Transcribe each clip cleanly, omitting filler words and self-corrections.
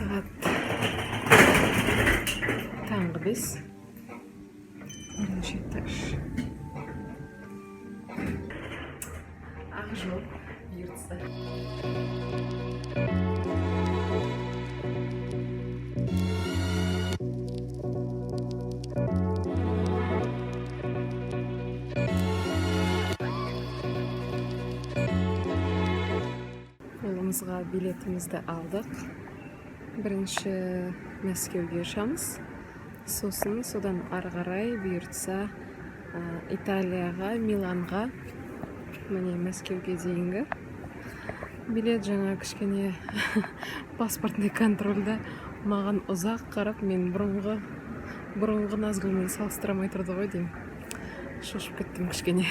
Saat tanggi 5. Birinchi etaş. Akjol yurtsa. Yolumuzga biletimizni aldık. Birinchi Мәскеуге ұшамыз. Сосын содан ары қарай бұйыртса Италияға, Миланға, міне Мәскеуге дейінгі. Билет жаңа кішкене паспортный контрольда маған ұзақ қарап, мен бұрынғы Назгүлмен салыстырамай тұрды ғой деймін. Шошып кеттім кішкене.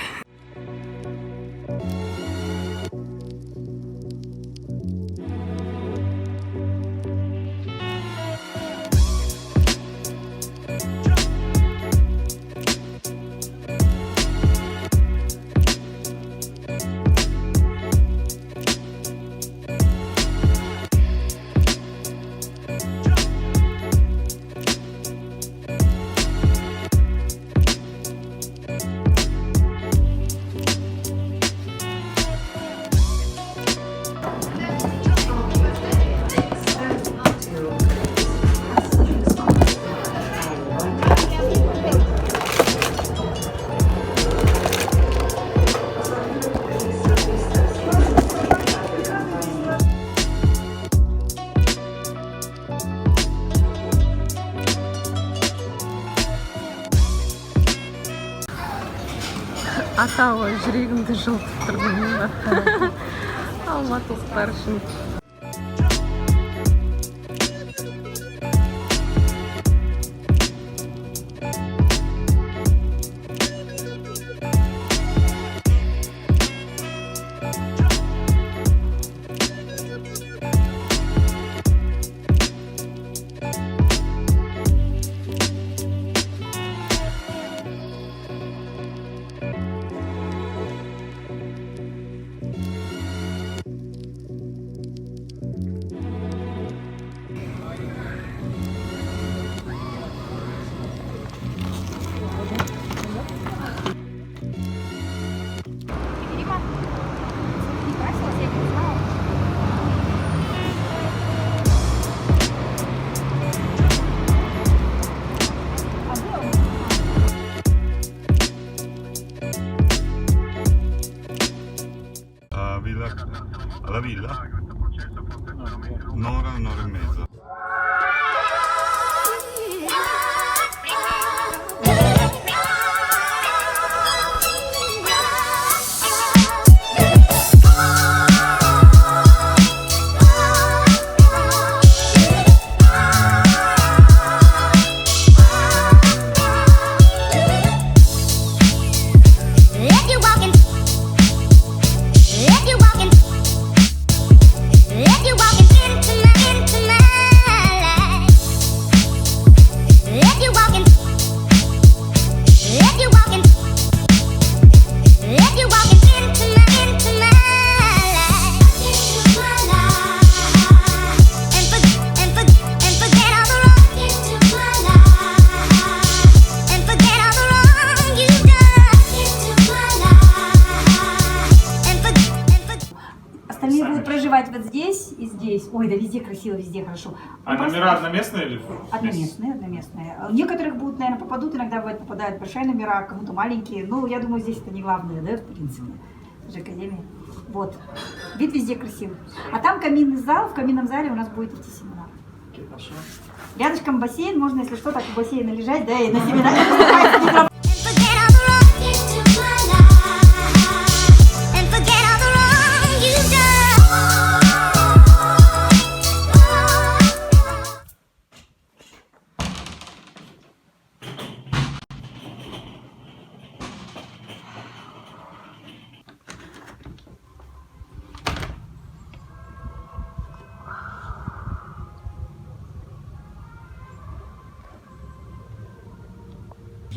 Атауы жүрегімді жылтып тұрды. Алматылықтар үшін. Alla villa? Un'ora e mezza. Остальные будут проживать вот здесь и здесь. Ой, да везде красиво, везде хорошо. А номера одноместные или? Одноместные. У некоторых будут, наверное, попадут, иногда бывает попадают большие номера, кому-то маленькие. Ну, я думаю, здесь это не главное, да, в принципе. Это же академия. Вот. Вид везде красивый. А там каминный зал, в каминном зале у нас будет идти семинар. Рядышком бассейн, можно, если что, так у бассейна лежать, да, и на семинар.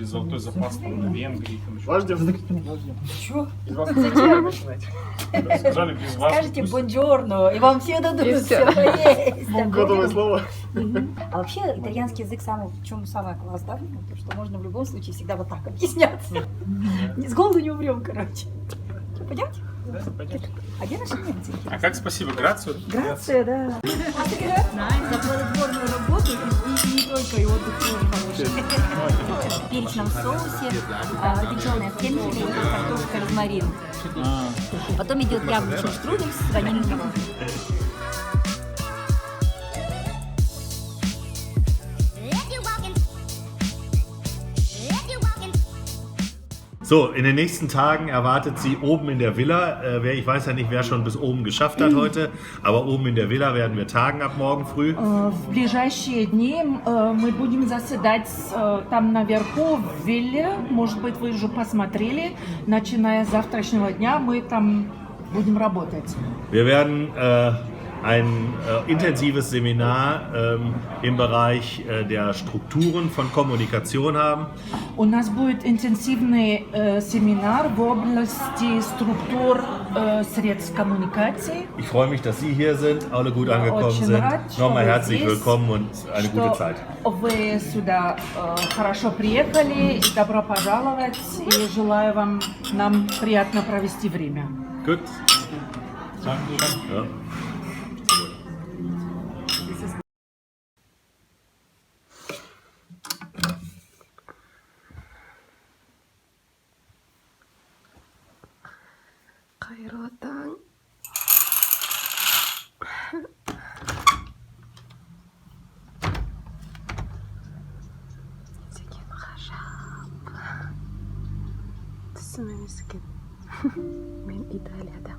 получили золотой запас там, на Венгрии. Там еще. Чё? Без вас не начинать. Сказали, без вас. Скажите не пустят. бонджорно, и вам все дадут И все всё. есть. Готовое слово. А вообще итальянский язык в чем самое класс, да? То, что можно в любом случае всегда вот так объясняться. С голоду не умрем, короче. Что, пойдемте? А где наши немцы? А как спасибо? Грацию? Грация, да. За плодотворную работу и не только, и отдых тоже хороший. В перечном соусе запеченная в кемпеле, картошка, розмарин. Потом идет яблочный штрудель с ванильным мороженым. So, in den nächsten Tagen erwartet sie oben in der Villa, ich weiß ja nicht, wer schon bis oben geschafft hat heute, aber oben in der Villa werden wir tagen ab morgen früh. В ближайшие дни мы будем заседать там наверху в вилле. Может быть, вы уже посмотрели. Начиная с завтрашнего дня мы там будем работать. Wir werden ein intensives Seminar im Bereich der Strukturen von Kommunikation haben. У нас будет интенсивный семинар в области структур средств коммуникации. Ich freue mich, dass Sie hier sind, alle gut angekommen Очень sind. рад, что Nochmal вы herzlich здесь, willkommen und eine gute что Zeit. вы сюда хорошо приехали, и добро пожаловать, и желаю нам приятно провести время. Gut. Ja. Қайырлы таң. Деген ғажап. Түсім емес екен. Мен Италияда.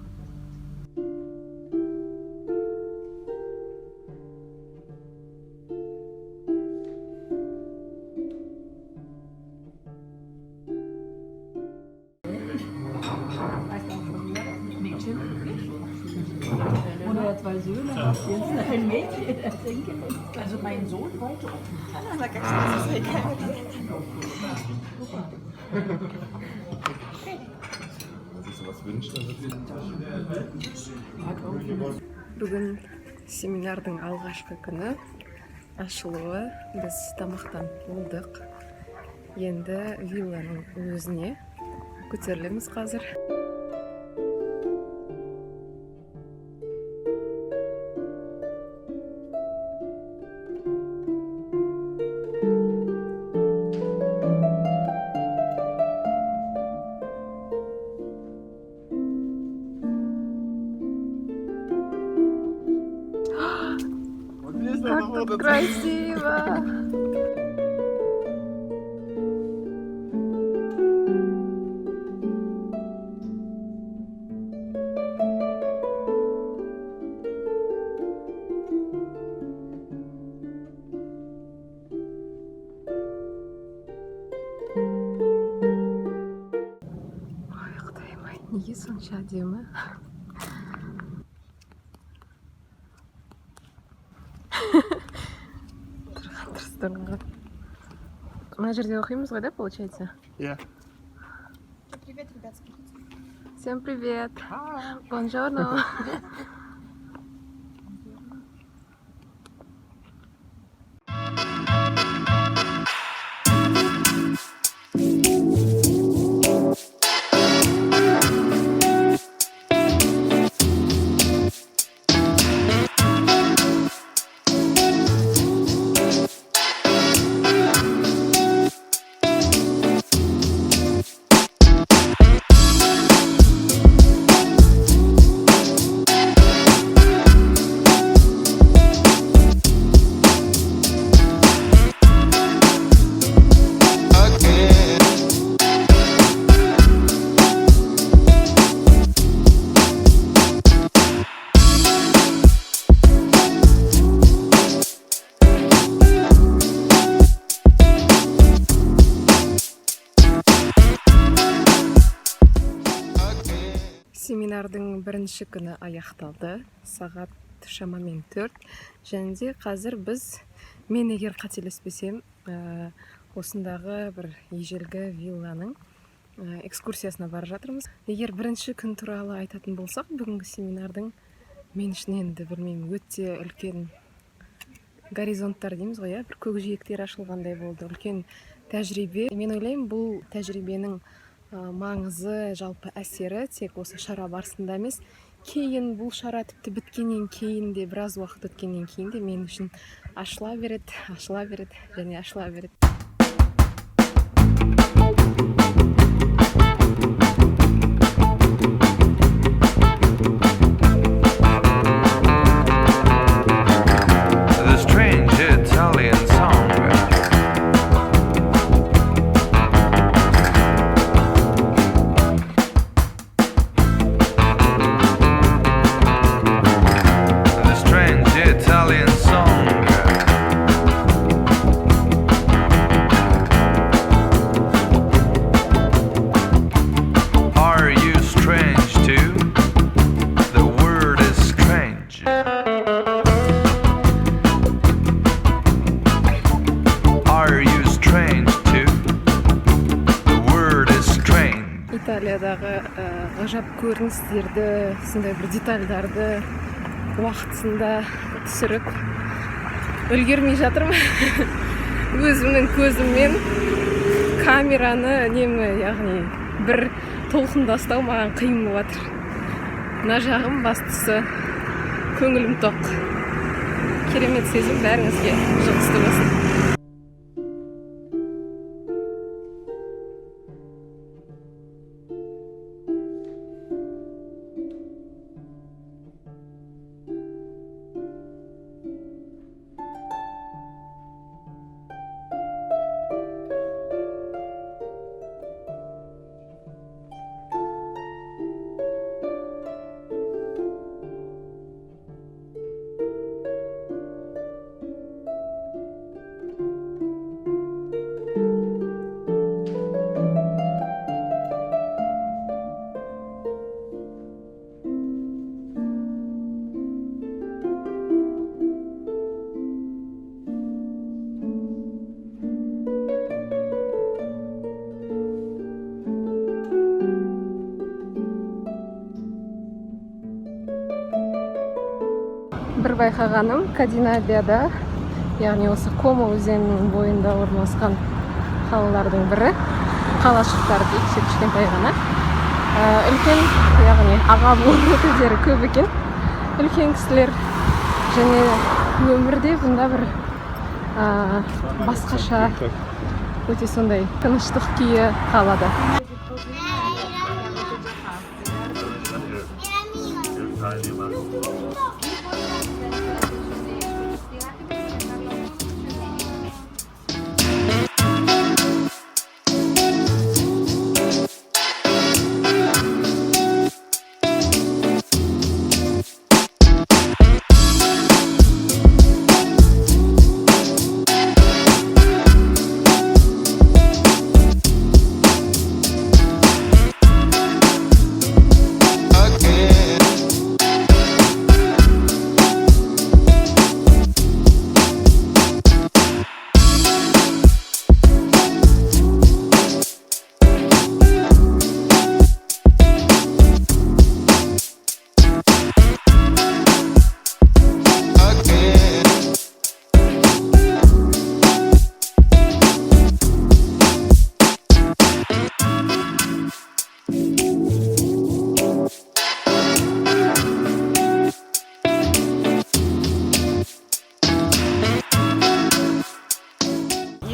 Oder zwei Söhne, jetzt ein Mädchen, also mein Sohn wollte Бүгін семинардың алғашқы күні ашылуы, біз тамақтан болдық. Енді вилланың өзіне көтерілеміз қазір. Как тут красиво! Ой, құдайым-ай, неге сонша әдемі? Тұрған. Мына жерде оқимыз ғой, да, получается? Иә. Привет, ребят. Всем привет! Бонжорно! Семинардың бірінші күні аяқталды, сағат шамамен 4. Және де қазір біз, мен егер қателеспесем, осындағы бір ежелгі вилланың экскурсиясына бара жатырмыз. Егер бірінші күн туралы айтатын болсақ, бүгінгі семинардың мен үшін енді білмеймін, өте үлкен горизонттар дейміз ғой, бір көкжиектер ашылғандай болды, үлкен тәжірибе. Мен ойлаймын, бұл тәжірибенің маңызы, жалпы әсері тек осы шара барысында емес, кейін бұл шара тіпті біткеннен кейін де, біраз уақыт өткеннен кейін де мен үшін ашыла береді және ашыла береді. Италиядағы ғажап көріністерді, сондай бір детальдарды уақытысында түсіріп үлгермей жатырмын. Өзімнің көзіммен камераны яғни бір толқында ұстау маған қиын болып жатыр. Мына жағым бастысы көңілім тоқ. Керемет сезім, бәріңізге жұғысты болсын. Бір байқағаным, Кадинабияда, яғни осы Комо өзенінің бойында орналасқан қалалардың бірі, қалашықтар дейді, кішкентай ғана. Үлкен, яғни аға буын өкілдері көп екен, үлкен кісілер, және өмірде бұнда бір басқаша өте сондай тыныштық күйі қалады.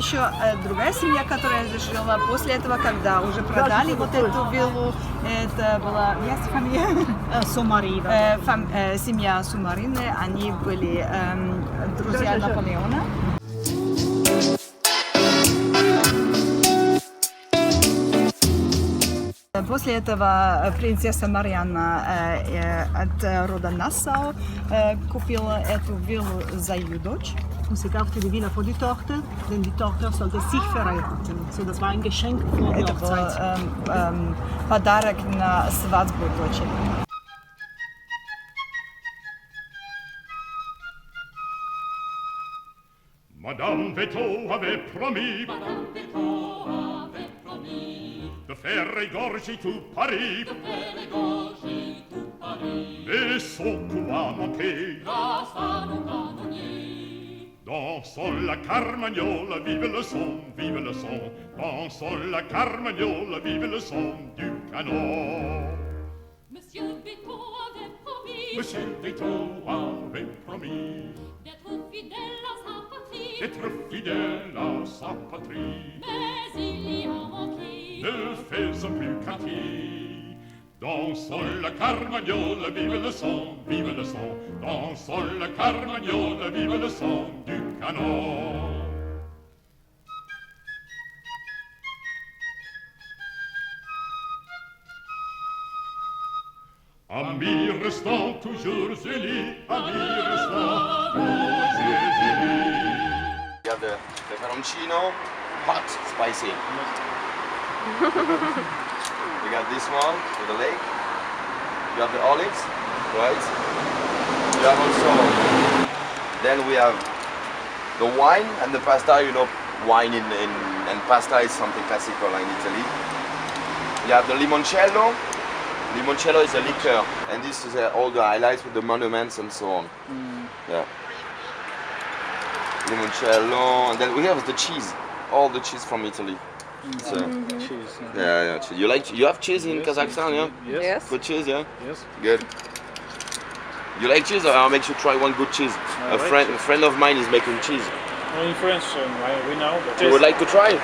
Еще другая семья, которая жила после этого, когда уже продали вот эту виллу, это была семья Сумарины, они были друзья Наполеона. После этого принцесса Марианна от рода Нассау купила эту виллу за ее дочь. Und sie kaufte die Villa für die Tochter, denn die Tochter sollte sich verheiraten. So, das war ein Geschenk für die Hochzeit. Подарок на свадьбу дочери. Madame Veto avait promis de faire égorger tout Paris. Mais son coup a manqué. Dansons la Carmagnole, vive le son, vive le son. Dansons la Carmagnole, vive le son du canon. Monsieur Veto avait promis Monsieur Veto avait promis d'être fidèle à sa patrie. d'être fidèle à sa patrie. Mais il y a manqué. Ne faisons plus qu'acquis. Dansons la Carmagnole, vive le son, vive le son. Dansons la Carmagnole, vive le son du canon. Amis restant toujours unis, amis restant toujours unis. You have the pepperoncino, hot, spicy. We got this one with the lake. You have the olives, right? You have also, then we have the wine and the pasta. You know, wine and pasta is something classical in Italy. You have the limoncello. Limoncello is a liqueur, and this is all the highlights with the monuments and so on. Yeah. Limoncello, and then we have the cheese, all the cheese from Italy. So, Cheese. yeah, cheese. You have cheese in Kazakhstan, yeah? Yes. Good cheese, yeah? Yes. Good. You like cheese? I'll make you try one good cheese. I A like friend of mine is making cheese. In French, we know. But You would like to try?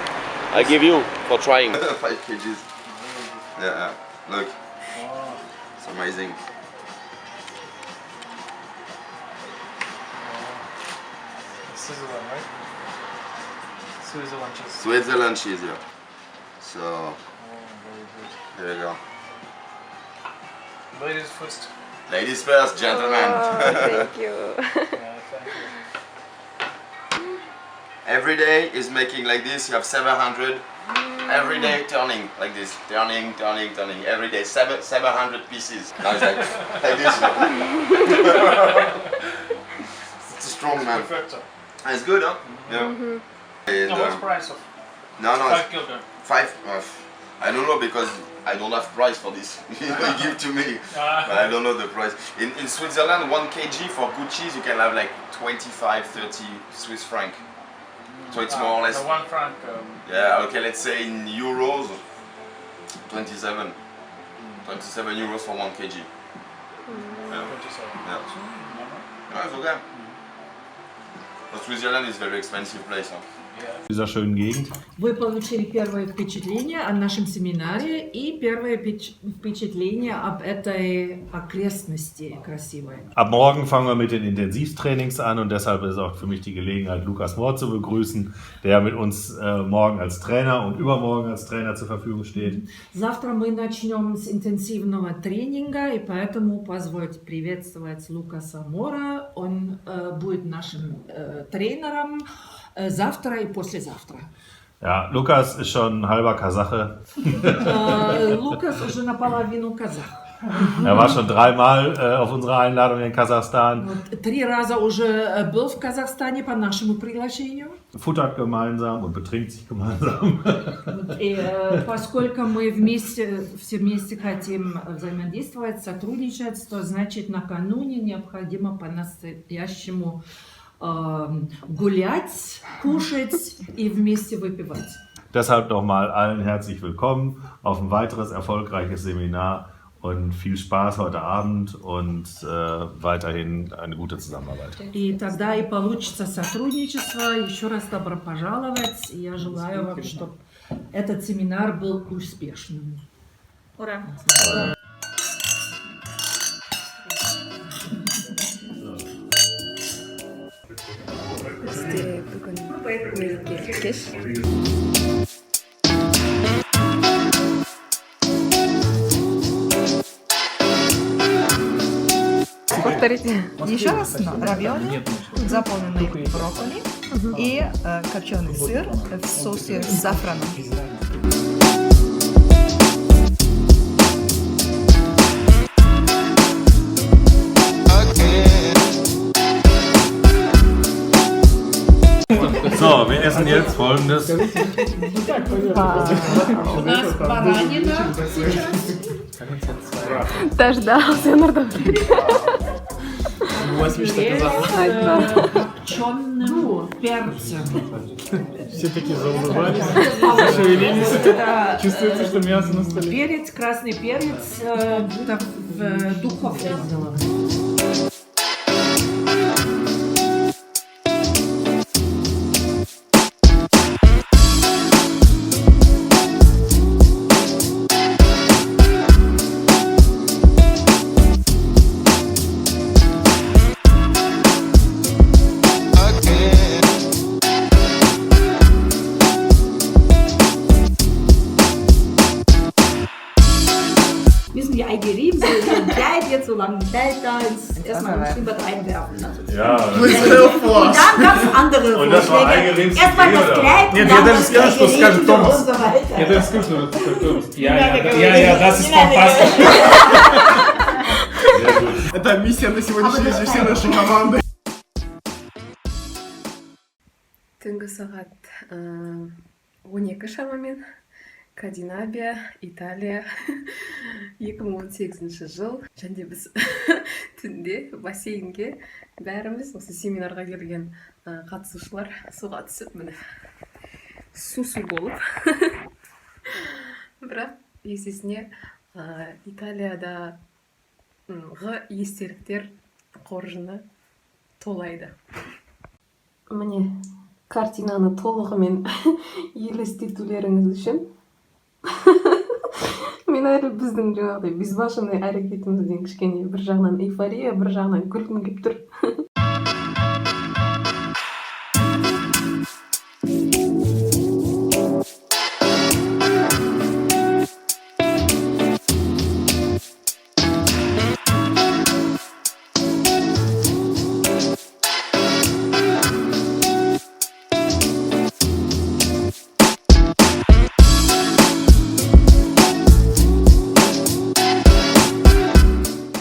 I give you for trying. 5 kgs. Yeah, look. It's amazing. Switzerland, right? Switzerland cheese. Switzerland cheese, yeah. So, Very good. here you go. Ladies first. Ladies first, gentlemen. Thank you. Yeah, thank you. Every day is making like this, you have 700. Every day turning like this, turning. Every day 700 pieces. Now it's like this. It's a strong man. Perfect. It's good, huh? Yeah. And, No, what's price of no, 5 kg? 5. I don't know because I don't have price for this. You give to me, but I don't know the price. In Switzerland, 1 kg for good cheese you can have like 25, 30 Swiss franc. So it's more or less. The 1 franc. Yeah, okay, let's say in euros, 27. 27 euros for 1 kg. Yeah. 27. Yeah. Yeah, it's okay. But Switzerland is a very expensive place. Huh? In dieser schönen Gegend. Вы получили первое впечатление о нашем семинаре и первое впечатление об этой окрестности красивой. Ab morgen fangen wir mit den Intensivtrainings an und deshalb ist auch für mich die Gelegenheit, Lukas Mohr zu begrüßen, der mit uns morgen als Trainer und übermorgen als Trainer zur Verfügung steht. Завтра мы начнем с интенсивного тренинга, и поэтому позвольте приветствовать Лукаса Мора. Он будет нашим тренером завтра и послезавтра. Ja, Lukas ist schon ein halber Kasache. Лукас уже наполовину казах. Er war schon 3-mal auf unserer Einladung in Kasachstan. 3 раза уже был в Казахстане по нашему приглашению. Futtert gemeinsam und betrinkt sich gemeinsam. И поскольку мы все вместе хотим взаимодействовать, сотрудничать, то значит накануне необходимо по-настоящему гулять, кушать и вместе выпивать. Deshalb nochmal allen herzlich willkommen auf ein weiteres erfolgreiches Seminar und viel Spaß heute Abend und weiterhin eine gute Zusammenarbeit. И тогда и получится сотрудничество. Еще раз добро пожаловать. И я желаю вам, чтобы этот семинар был успешным. Ура! Бізде бүгін мерекелік кеш. Повторите. Еще раз, равиоли, заполненный брокколи и копченый сыр в соусе с зафраном. So, wir essen jetzt folgendes. У нас баранина сейчас. Дождался, Нурдан. У вас мечта казахов. Копченым перцем. Все такие заулыбались, зашевелились. Чувствуется, что мясо на столе. Перец, красный перец это в духовке сделано. Müssen die Ei gerieben sind, so ein Kleid jetzt, so lange Kleid da, erstmal ein Schwimmbad einwerfen. Ja, Und dann ganz andere Und das war Vorschläge. eingerieben Erstmal zu das dir, Kleid Нет, und я dann даже das скажу, что Ei скажет gerieben Томас. und so weiter. Я даже скажу, что это такой Томас. Я, das ist fantastisch. Это миссия на сегодняшний день всей нашей команды. Түнгі сағат 12 шамамен Скандинавия, Италия 2018 жыл. Және біз түнде бассейнге бәріміз осы семинарға келген қатысушылар суға түсіп міне су болып. Бірақ есесіне Италияда естеліктер қоржыны толайды. Міне картинаны толығымен елестетулеріңіз үшін мен әлі біздің жаңағыдай безбашенный әрекетімізден кішкене бір жағынан эйфория, бір жағынан күлкім келіп тұр.